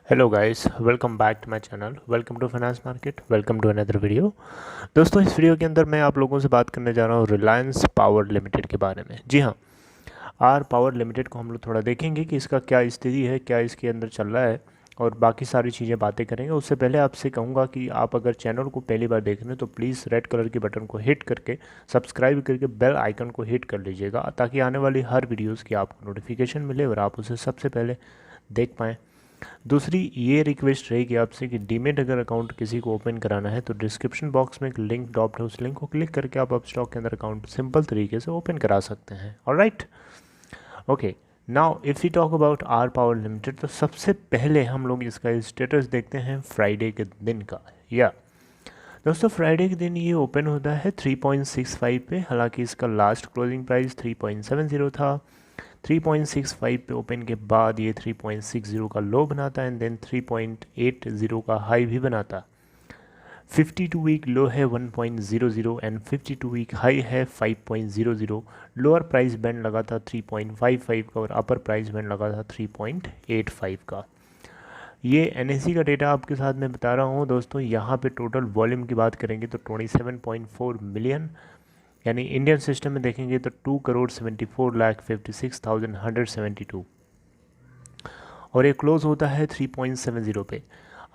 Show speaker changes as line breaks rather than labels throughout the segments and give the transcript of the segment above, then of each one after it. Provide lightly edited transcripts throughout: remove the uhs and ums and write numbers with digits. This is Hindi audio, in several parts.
Hello guys, welcome back to my channel. Welcome to finance market. Welcome to another video. दोस्तों, इस वीडियो के अंदर मैं आप लोगों से बात करने जा रहा हूँ रिलायंस पावर लिमिटेड के बारे में। जी हाँ, आर पावर लिमिटेड को हम लोग थोड़ा देखेंगे कि इसका क्या स्थिति है, क्या इसके अंदर चल रहा है और बाकी सारी चीज़ें बातें करेंगे। उससे पहले आपसे कहूँगा कि आप अगर चैनल को पहली बार देख रहे हैं तो प्लीज़ रेड कलर के बटन को हिट करके सब्सक्राइब करके बेल आइकन को हिट कर लीजिएगा, ताकि आने वाली हर वीडियोज़ की आपको नोटिफिकेशन मिले और आप उसे सबसे पहले देख पाएँ। दूसरी ये रिक्वेस्ट रहेगी आपसे कि डीमेट अगर अकाउंट किसी को ओपन कराना है तो डिस्क्रिप्शन बॉक्स में एक लिंक ड्रॉप है, उस लिंक को क्लिक करके आप स्टॉक के अंदर अकाउंट सिंपल तरीके से ओपन करा सकते हैं। Alright, okay. Now if you talk about R Power Limited, तो सबसे पहले हम लोग इसका स्टेटस देखते हैं फ्राइडे के दिन का। या दोस्तों, फ्राइडे के दिन ये ओपन होता है 3.65 पे। हालांकि इसका लास्ट क्लोजिंग प्राइस 3.70 था। 3.65 पे ओपन के बाद ये 3.60 का लो बनाता है एंड देन 3.80 का हाई भी बनाता। 52 वीक लो है 1.00 एंड 52 वीक हाई है 5.00। लोअर प्राइस बैंड लगा था 3.55 का और अपर प्राइस बैंड लगा था 3.85 का। ये एनएससी का डेटा आपके साथ मैं बता रहा हूँ दोस्तों। यहाँ पे टोटल वॉल्यूम की बात करेंगे तो 27.4 मिलियन, यानी इंडियन सिस्टम में देखेंगे तो 2,74,56,172 और ये क्लोज होता है 3.70 पे।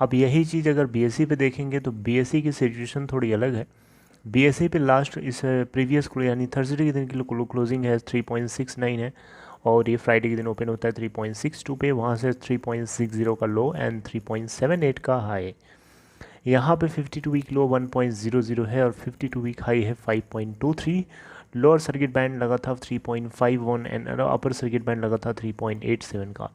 अब यही चीज़ अगर बीएससी पे देखेंगे तो बीएससी की सिचुएशन थोड़ी अलग है। बीएससी पे लास्ट इस प्रीवियस यानी थर्सडे के दिन की क्लोजिंग है 3.69 है और ये फ्राइडे के दिन ओपन होता है 3.62 पे। वहाँ से 3.60 का लो एंड 3.78 का हाई। यहाँ पे 52 वीक लो 1.00 है और 52 वीक हाई है 5.23। लोअर सर्किट बैंड लगा था 3.51 एंड अपर सर्किट बैंड लगा था 3.87 का।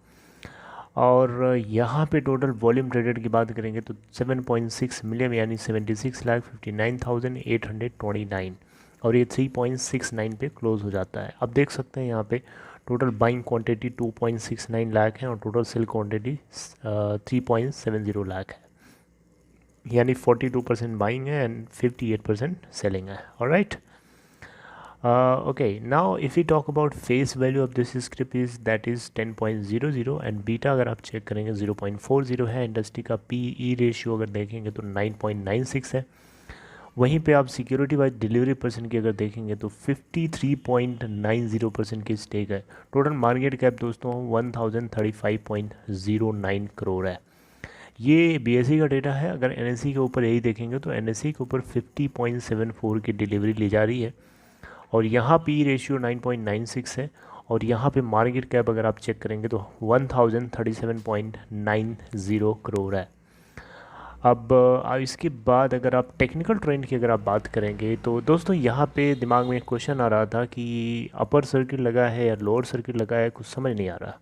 और यहाँ पे टोटल वॉल्यूम ट्रेडेड की बात करेंगे तो 7.6 मिलियन, यानी 76,59,829 और ये 3.69 पे क्लोज हो जाता है। अब देख सकते हैं यहाँ पे टोटल बाइंग क्वांटिटी 2.69 लाख है और टोटल सेल क्वांटिटी 3.70 लाख है, यानी 42% बाइंग है एंड 58% सेलिंग है। Alright, okay, now if we talk about face value of this script is that is 10.00 and beta अगर आप चेक करेंगे 0.40 है। इंडस्ट्री का PE रेशियो अगर देखेंगे तो 9.96 है। वहीं पे आप सिक्योरिटी वाइज डिलीवरी परसेंट की अगर देखेंगे तो 53.90% की स्टेक है। टोटल मार्केट कैप दोस्तों 1035.09 करोड़ है। ये बीएससी का डेटा है। अगर एनएससी के ऊपर यही देखेंगे तो एनएससी के ऊपर 50.74 की डिलीवरी ली जा रही है और यहाँ पी रेशियो 9.96 है और यहाँ पे मार्केट कैप अगर आप चेक करेंगे तो 1037.90 करोड़ है। अब इसके बाद अगर आप टेक्निकल ट्रेंड की अगर आप बात करेंगे तो दोस्तों यहाँ पे दिमाग में एक क्वेश्चन आ रहा था कि अपर सर्किट लगा है या लोअर सर्किट लगा है, कुछ समझ नहीं आ रहा।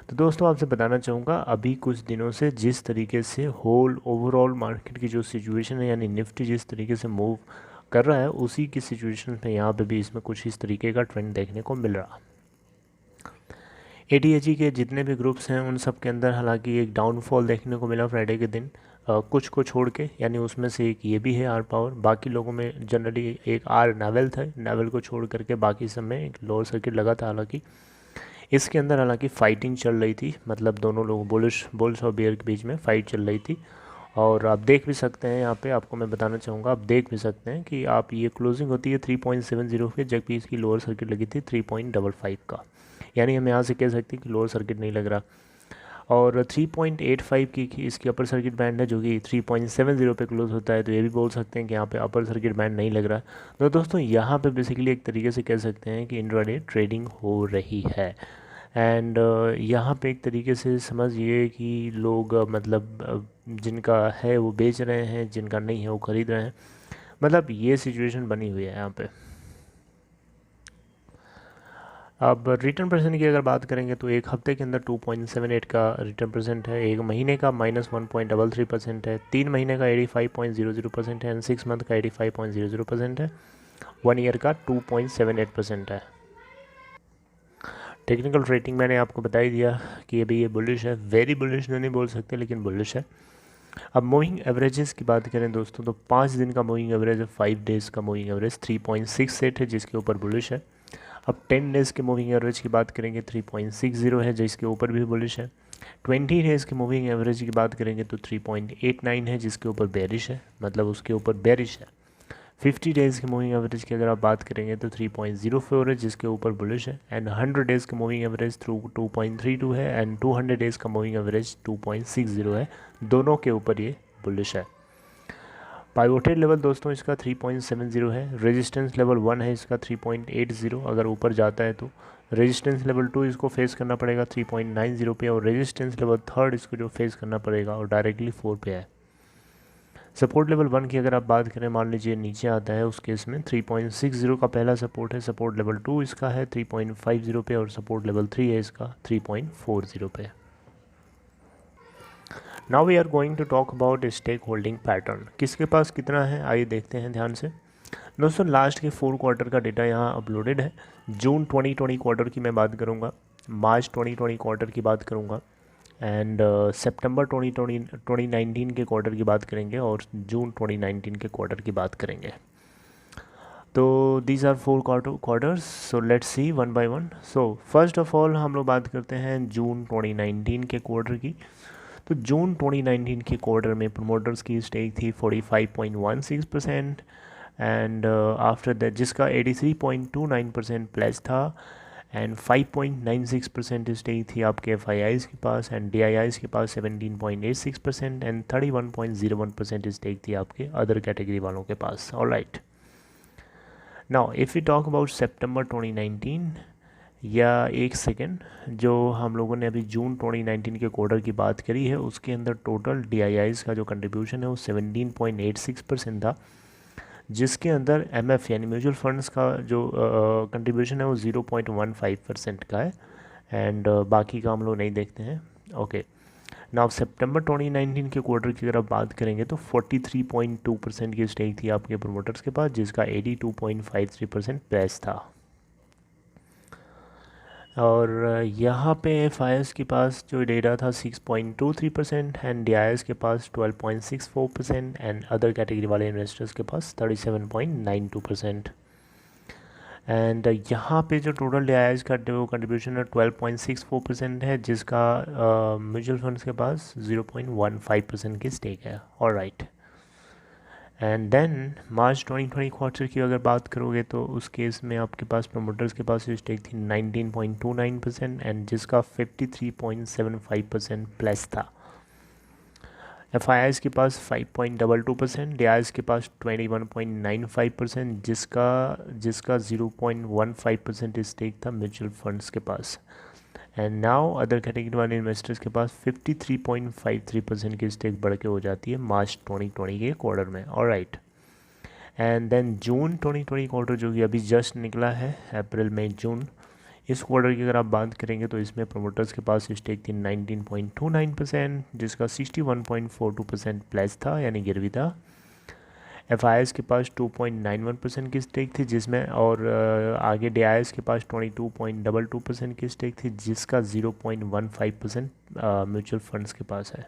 तो दोस्तों आपसे बताना चाहूँगा, अभी कुछ दिनों से जिस तरीके से होल ओवरऑल मार्केट की जो सिचुएशन है, यानी निफ्टी जिस तरीके से मूव कर रहा है, उसी की सिचुएशन में यहाँ पे भी इसमें कुछ इस तरीके का ट्रेंड देखने को मिल रहा। एटीएचई के जितने भी ग्रुप्स हैं उन सब के अंदर हालांकि एक डाउनफॉल देखने को मिला फ्राइडे के दिन, कुछ को छोड़ के, यानी उसमें से एक ये भी है आर पावर। बाकी लोगों में जनरली एक आर नावेल था, नावेल को छोड़ करके बाकी सब में एक लोअर सर्किट लगा था। हालांकि इसके अंदर हालांकि फाइटिंग चल रही थी, मतलब दोनों लोग बुल्स और बेयर के बीच में फाइट चल रही थी। और आप देख भी सकते हैं यहाँ पे, आपको मैं बताना चाहूँगा, आप देख भी सकते हैं कि आप ये क्लोजिंग होती है 3.70 पे, जबकि इसकी लोअर सर्किट लगी थी 3.55 का, यानी हम यहाँ से कह सकते हैं कि लोअर सर्किट नहीं लग रहा। और 3.85 की इसकी अपर सर्किट बैंड है जो कि 3.70 पे क्लोज होता है, तो ये भी बोल सकते हैं कि यहाँ पे अपर सर्किट बैंड नहीं लग रहा। तो दोस्तों यहाँ पे बेसिकली एक तरीके से कह सकते हैं कि इंट्राडे ट्रेडिंग हो रही है एंड यहाँ पे एक तरीके से समझिए कि लोग जिनका है वो बेच रहे हैं, जिनका नहीं है वो ख़रीद रहे हैं। मतलब ये सिचुएशन बनी हुई है यहाँ पे। अब रिटर्न परसेंट की अगर बात करेंगे तो एक हफ्ते के अंदर 2.78 का रिटर्न परसेंट है, एक महीने का -1.33% है, 3 महीने का 85.00% है एंड 6 मंथ का 85.00% है, 1 ईयर का 2.78% है। टेक्निकल रेटिंग मैंने आपको बता ही दिया कि अभी ये बुलिश है, वेरी बुलिश नहीं बोल सकते लेकिन बुलिश है। अब मूविंग एवरेजेस की बात करें दोस्तों तो 5 दिन का मूविंग एवरेज है, 5 डेज़ का मूविंग एवरेज 3.68 है जिसके ऊपर बुलिश है। अब 10 डेज़ के मूविंग एवरेज की बात करेंगे 3.60 है जिसके ऊपर भी बुलिश है। 20 डेज़ की मूविंग एवरेज की बात करेंगे तो 3.89 है, जिसके ऊपर बेरिश है, मतलब उसके ऊपर बेरिश है। 50 डेज़ की मूविंग एवरेज की अगर आप बात करेंगे तो 3.04 है, जिसके ऊपर बुलिश है। एंड 100 डेज़ का मूविंग एवरेज थ्रू 2.32 है, एंड 200 डेज़ का मूविंग एवरेज 2.60 है, दोनों के ऊपर ये बुलिश है। पाइवोटेड लेवल दोस्तों इसका 3.70 है, रेजिस्टेंस लेवल 1 है इसका 3.80, अगर ऊपर जाता है तो रेजिस्टेंस लेवल 2 इसको फेस करना पड़ेगा 3.90 पे, और रेजिस्टेंस लेवल 3 इसको जो फेस करना पड़ेगा और डायरेक्टली 4 पे है। सपोर्ट लेवल 1 की अगर आप बात करें, मान लीजिए नीचे आता है, उस केस में 3.60 का पहला सपोर्ट है, सपोर्ट लेवल 2 इसका है 3.50 पे, और सपोर्ट लेवल 3 है इसका 3.40 पे। Now we are going to talk about stake holding pattern. किसके पास कितना है आइए देखते हैं ध्यान से। दोस्तों लास्ट के 4 क्वार्टर का डेटा यहाँ अपलोडेड है। जून 2020 क्वार्टर की मैं बात करूँगा, मार्च 2020 क्वार्टर की बात करूँगा, एंड सितंबर 2019 के क्वार्टर की बात करेंगे, और जून 2019 के क्वार्टर की बात करेंगे। तो these are 4 quarters, so let's see one by one. So first of all हम लोग बात करते हैं जून 2019 के क्वार्टर की। तो जून 2019 के क्वार्टर में प्रमोटर्स की स्टेक थी 45.16%, एंड आफ्टर दैट जिसका 83.29% प्लस था, एंड 5.96% स्टेक थी आपके एफआईआईज़ के पास, एंड डीआईआईज़ के पास 17.86%, एंड 31.01% स्टेक थी आपके अदर कैटेगरी वालों के पास। Alright, now if you talk about September 2019, या एक सेकेंड, जो हम लोगों ने अभी जून 2019 के क्वार्टर की बात करी है, उसके अंदर टोटल डीआईआईज़ का जो कंट्रीब्यूशन है वो 17.86% था, जिसके अंदर एमएफ यानी म्यूचुअल फंड्स का जो कंट्रीब्यूशन है वो 0.15% का है, एंड बाकी का हम लोग नहीं देखते हैं। ओके, नाउ सितंबर 2019 के क्वार्टर की अगर आप बात करेंगे तो 43.2% की स्टेक थी आपके प्रोमोटर्स के पास, जिसका 82.53% प्रेस था। और यहाँ पे एफ के पास जो डेटा था 6.23%, एंड डी के पास 12.64%, एंड अदर कैटेगरी वाले इन्वेस्टर्स के पास 37.92%। एंड यहाँ पे जो टोटल डी का जो कंट्रीब्यूशन है 12.64% है, जिसका म्यूचुअल फंड्स के पास 0.15% की स्टेक है। Alright, and then March 2020 quarter की अगर बात करोगे तो उस केस में आपके पास प्रमोटर्स के पास स्टेक थी 19.29%, एंड जिसका 53.75% प्लस था। एफ के पास 5.22%, डी के पास 21.95%, जिसका 0.15% स्टेक था म्यूचुअल फंड्स के पास। एंड नाउ अदर कैटेगरी वाले इन्वेस्टर्स के पास 53.53% की स्टेक बढ़ के हो जाती है मार्च 2020 के क्वार्टर में। Alright, and then June 2020 quarter जो कि अभी जस्ट निकला है, अप्रैल मई जून, इस क्वार्टर की अगर आप बात करेंगे तो इसमें प्रोमोटर्स के पास स्टेक थी 19.29%, जिसका 61.42% प्लस था यानी गिरवी था। एफ के पास 2.91% की स्टेक थी, जिसमें और आगे डी के पास 22.22% की स्टेक थी, जिसका 0.15% म्यूचुअल फंड्स के पास है।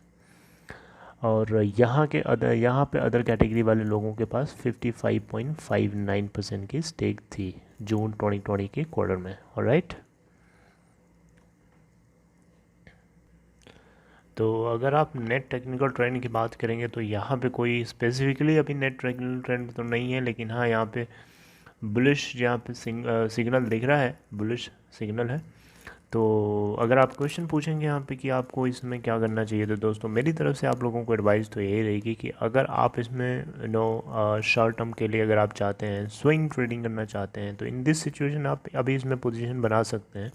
और यहाँ पे अदर कैटेगरी वाले लोगों के पास 55.59% की स्टेक थी जून 2020 के क्वार्टर में। ऑलराइट, तो अगर आप नेट टेक्निकल ट्रेंड की बात करेंगे तो यहाँ पे कोई स्पेसिफिकली अभी नेट टेक्निकल ट्रेंड तो नहीं है, लेकिन हाँ यहाँ पे बुलिश यहाँ पे सिग्नल दिख रहा है, बुलिश सिग्नल है। तो अगर आप क्वेश्चन पूछेंगे यहाँ पे कि आपको इसमें क्या करना चाहिए, तो दोस्तों मेरी तरफ से आप लोगों को एडवाइस तो यही रहेगी कि अगर आप इसमें शॉर्ट टर्म के लिए अगर आप चाहते हैं, स्विंग ट्रेडिंग करना चाहते हैं, तो इन दिस सिचुएशन आप अभी इसमें पोजीशन बना सकते हैं,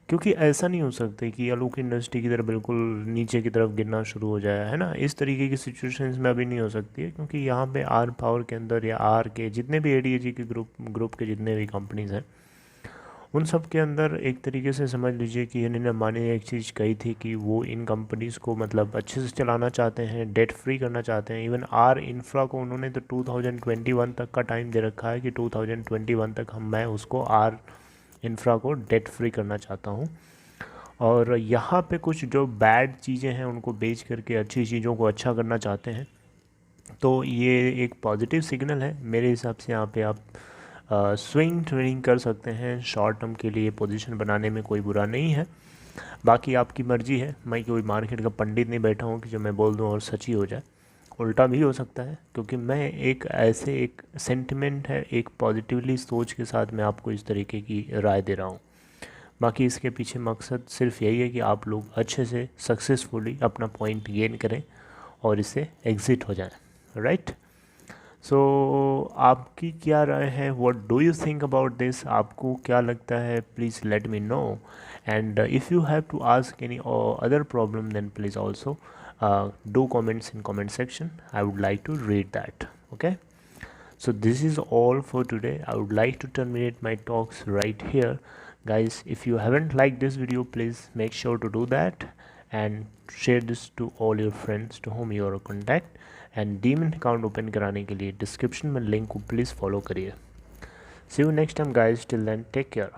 क्योंकि ऐसा नहीं हो सकता कि आलू इंडस्ट्री की तरफ बिल्कुल नीचे की तरफ गिरना शुरू हो जाए, है ना। इस तरीके की सिचुएशंस में अभी नहीं हो सकती है, क्योंकि यहाँ पे आर पावर के अंदर या आर के जितने भी एडीएजी के ग्रुप के जितने भी कंपनीज़ हैं, उन सब के अंदर एक तरीके से समझ लीजिए कि इन्होंने माने एक चीज़ कही थी कि वो इन कंपनीज़ को मतलब अच्छे से चलाना चाहते हैं, डेट फ्री करना चाहते हैं। इवन आर इंफ्रा को उन्होंने तो 2021 तक का टाइम दे रखा है कि 2021 तक मैं उसको आर इंफ्रा को डेट फ्री करना चाहता हूँ, और यहाँ पे कुछ जो बैड चीज़ें हैं उनको बेच करके अच्छी चीज़ों को अच्छा करना चाहते हैं। तो ये एक पॉजिटिव सिग्नल है मेरे हिसाब से। यहाँ पे आप स्विंग ट्रेडिंग कर सकते हैं, शॉर्ट टर्म के लिए पोजीशन बनाने में कोई बुरा नहीं है। बाकी आपकी मर्ज़ी है, मैं कोई मार्केट का पंडित नहीं बैठा हूँ कि जो मैं बोल दूँ और सच ही हो जाए, उल्टा भी हो सकता है, क्योंकि मैं एक सेंटिमेंट है, एक पॉजिटिवली सोच के साथ मैं आपको इस तरीके की राय दे रहा हूँ। बाकी इसके पीछे मकसद सिर्फ यही है कि आप लोग अच्छे से सक्सेसफुली अपना पॉइंट गेन करें और इससे एग्ज़िट हो जाएं, राइट। सो आपकी क्या राय है, what do you think about this, आपको क्या लगता है, please let me know. And if you have to ask any other problem then please also do comments in comment section. I would like to read that. Okay, so this is all for today. I would like to terminate my talks right here, guys. If you haven't liked this video, please make sure to do that and share this to all your friends to whom you are contact. And Demon account open कराने के लिए description में link को please follow करिए. See you next time, guys. Till then, take care.